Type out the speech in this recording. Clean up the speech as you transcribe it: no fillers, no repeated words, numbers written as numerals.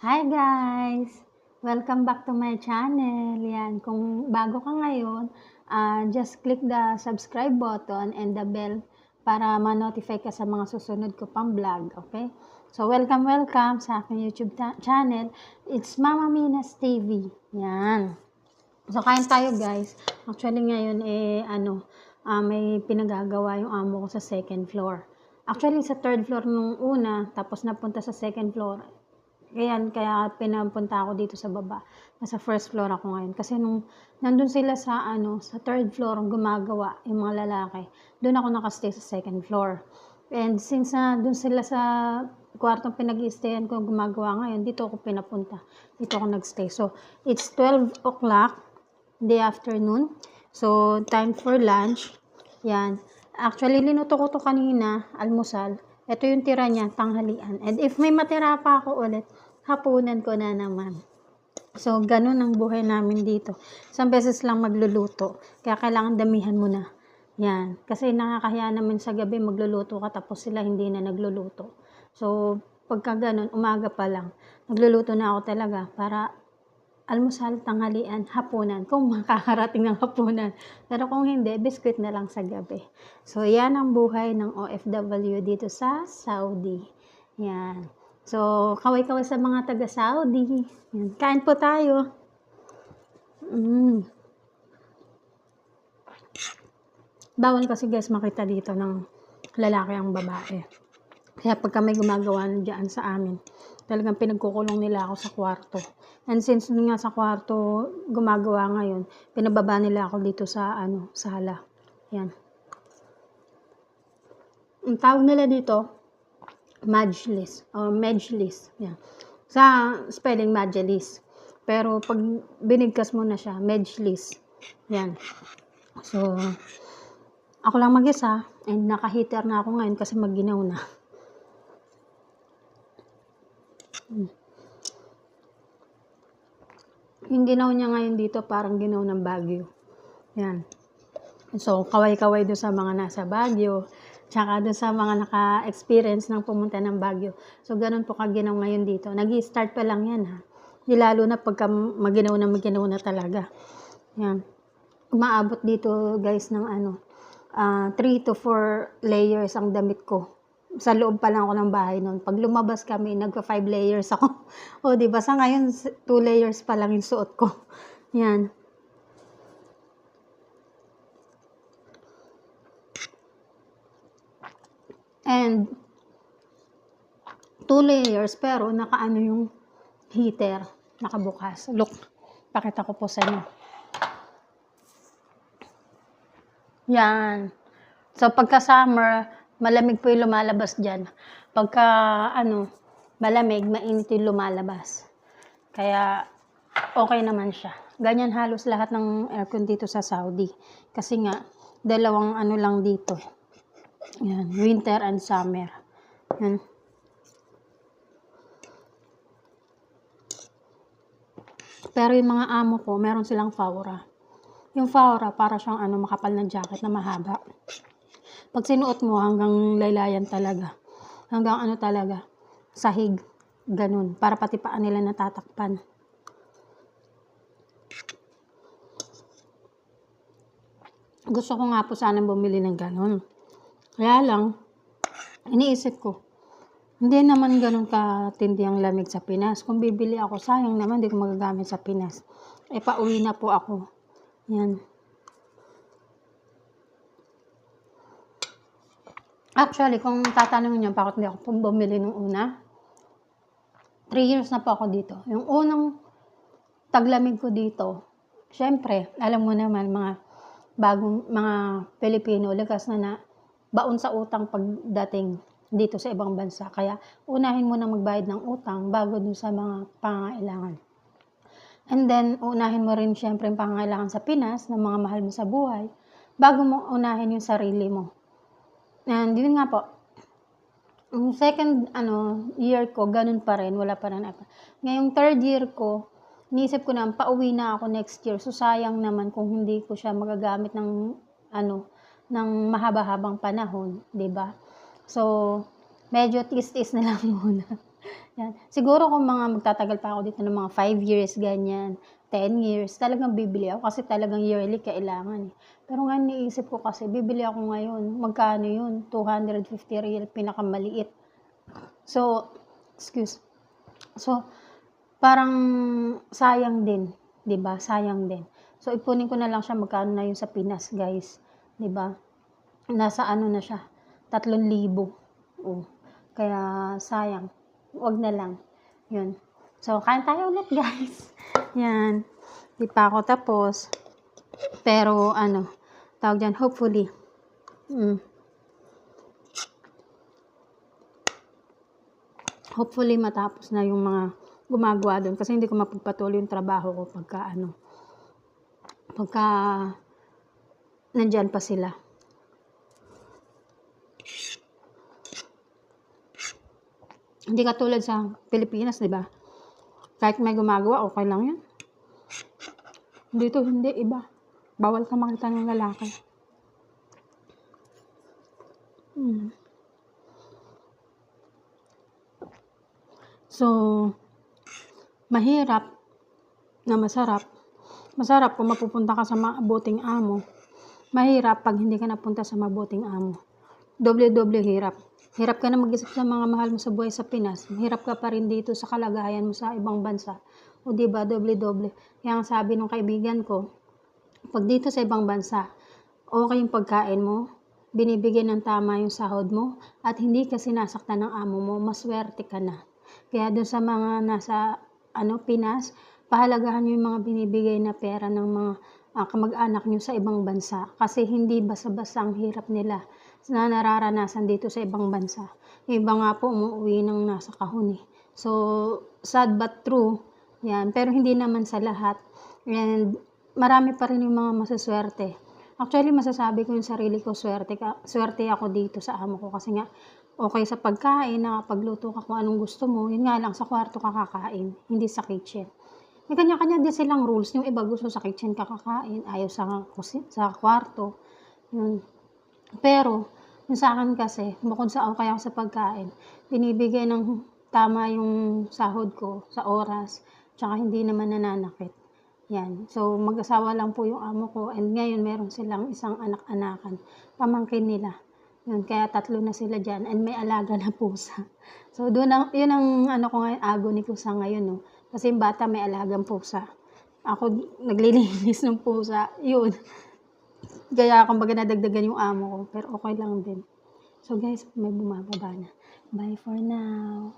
Hi guys! Welcome back to my channel. Yan, kung bago ka ngayon, just click the subscribe button and the bell para ma-notify ka sa mga susunod ko pang vlog, okay? So, welcome sa aking YouTube channel. It's Mama Minas TV. Yan. So, kain tayo guys. Actually ngayon, may pinagagawa yung amo ko sa second floor. Actually, sa third floor nung una, tapos napunta sa second floor. Kaya pinapunta ako dito sa baba. Nasa first floor ako ngayon. Kasi nung nandun sila sa third floor, gumagawa yung mga lalaki, doon ako nakastay sa second floor. And since doon sila sa kwartong pinag-i-stayan ko gumagawa ngayon, dito ako pinapunta. Dito ako nagstay. So, it's 12 o'clock, the afternoon. So, time for lunch. Yan. Actually, linuto ko to kanina, almusal. Ito yung tira niya, tanghalian. And if may matira pa ako ulit, hapunan ko na naman. So, ganun ang buhay namin dito. Isang beses lang magluluto. Kaya kailangan damihan mo na. Yan. Kasi nakakahiya naman sa gabi magluluto ka tapos sila hindi na nagluluto. So, pagka ganun, umaga pa lang. Nagluluto na ako talaga para almusal, tanghalian, hapunan. Kung makakarating ng hapunan. Pero kung hindi, biskwit na lang sa gabi. So, yan ang buhay ng OFW dito sa Saudi. Yan. So, kaway-kaway sa mga taga-Saudi. Yan. Kain po tayo. Bawal kasi guys makita dito ng lalaki ang babae. Kaya pagka may gumagawa dyan sa amin, talagang pinagkukulong nila ako sa kwarto. And since nga sa kwarto gumagawa ngayon, pinababa nila ako dito sa sala. Yan. Ang tawag nila dito, majlis or majlis. Yan. Sa spelling majlis. Pero pag binigkas mo na siya, majlis. Yan. So, ako lang mag-isa and naka-heater na ako ngayon kasi mag-ginaw na. Yung ginaw niya ngayon dito parang ginaw ng Baguio. Yan. So, kaway-kaway doon sa mga nasa Baguio, tsaka doon sa mga naka-experience ng pumunta ng Baguio. So, ganun po kaginaw ngayon dito. Nag-i-start pa lang yan ha. Di lalo na pagka maginaw na talaga. Yan. Umaabot dito guys ng 3 to 4 layers ang damit ko. Sa loob pa lang ako ng bahay noon. Pag lumabas kami, nagka 5 layers ako. O, diba? Sa ngayon, 2 layers pa lang yung suot ko. Yan. And 2 layers, pero nakaano yung heater. Nakabukas. Look, pakita ko po sa inyo. Yan. So, pagka summer, malamig po yung lumalabas dyan. Pagka, malamig, mainit yung lumalabas. Kaya, okay naman siya. Ganyan halos lahat ng aircon dito sa Saudi. Kasi nga, dalawang lang dito. Yan, winter and summer. Yan. Pero yung mga amo ko, meron silang faura. Yung faura, para siyang makapal na jacket na mahaba. Pag sinuot mo, hanggang laylayan talaga. Hanggang talaga, sahig. Ganun. Para pati paan nila natatakpan. Gusto ko nga po sanang bumili ng ganun. Kaya lang, iniisip ko, hindi naman ganun katindi ang lamig sa Pinas. Kung bibili ako, sayang naman, hindi ko magagamit sa Pinas. Pauwi na po ako. Yan. Actually, kung tatanungin niyo bakit hindi ako bumili nung una, 3 years na po ako dito. Yung unang taglamig ko dito, syempre, alam mo naman, mga Pilipino, likas na baon sa utang pagdating dito sa ibang bansa. Kaya, unahin mo na magbayad ng utang bago dun sa mga pangangailangan. And then, unahin mo rin syempre yung pangangailangan sa Pinas, ng mga mahal mo sa buhay, bago mo unahin yung sarili mo. And yun nga po, yung second year ko, ganun pa rin, wala pa rin. Ngayong third year ko, iniisip ko na, pauwi na ako next year. So, sayang naman kung hindi ko siya magagamit ng mahaba-habang panahon, 'di ba? So, medyo tis-tis na lang muna. Yan. Siguro kung mga magtatagal pa ako dito ng mga 5 years, ganyan, 10 years, talagang bibili ako kasi talagang yearly kailangan, eh. Pero ngayon iniisip ko kasi bibili ako ngayon, magkano yun? 250 real, pinakamaliit. So, excuse. So, parang sayang din, 'di ba? Sayang din. So, ipunin ko na lang siya magkano na yun sa Pinas, guys, 'di ba? Nasa ano na siya, 3,000. Oh, kaya sayang. 'Wag na lang. 'Yun. So, kain tayo ulit, guys. 'Yan. 'Di pa ako tapos. Pero ano, tawag diyan, hopefully. Hopefully matapos na yung mga gumagawa doon kasi hindi ko mapagpatuloy yung trabaho ko pagka nandyan pa sila. Hindi katulad sa Pilipinas, di ba? Kahit may gumagawa, okay lang yun. Dito, hindi, iba. Bawal ka makita ng lalaki. So, mahirap na masarap. Masarap kung mapupunta ka sa mabuting amo. Mahirap pag hindi ka napunta sa mabuting amo. Doble-doble hirap. Hirap ka na mag-isip sa mga mahal mo sa buhay sa Pinas. Hirap ka pa rin dito sa kalagayan mo sa ibang bansa. O diba, doble-doble. Kaya ang sabi ng kaibigan ko, pag dito sa ibang bansa, okay yung pagkain mo, binibigyan ng tama yung sahod mo, at hindi ka sinasaktan ng amo mo, maswerte ka na. Kaya doon sa mga nasa Pinas, pahalagahan nyo yung mga binibigay na pera ng mga kamag-anak nyo sa ibang bansa. Kasi hindi basta-basta ang hirap nila na nararanasan dito sa ibang bansa. Yung iba nga po umuwi ng nasa kahon, eh. So, sad but true. Yan. Pero hindi naman sa lahat. And marami pa rin yung mga masaswerte. Actually, masasabi ko yung sarili ko, swerte ako dito sa amo ko kasi nga okay sa pagkain, nakapagluto ka kung anong gusto mo, yun nga lang sa kwarto ka kakain, hindi sa kitchen. May kanya-kanya din silang rules, yung iba gusto sa kitchen kakain, ayaw sa kwarto. Yun. Pero, yung sa akin kasi, bukod sa okay ako sa pagkain, binibigay ng tama yung sahod ko sa oras, tsaka hindi naman nananakit. Yan. So, mag-asawa lang po yung amo ko and ngayon meron silang isang anak-anakan, pamangkin nila. Yun, kaya 3 na sila dyan and may alaga na pusa. So, yun ang ko ngayon, agony ko sa ngayon, no. Kasi yung bata may alagang pusa. Ako, naglilinis ng pusa. Yun. Kaya, kumbaga nadagdagan yung amo ko, pero okay lang din. So, guys, may bumababa na. Bye for now.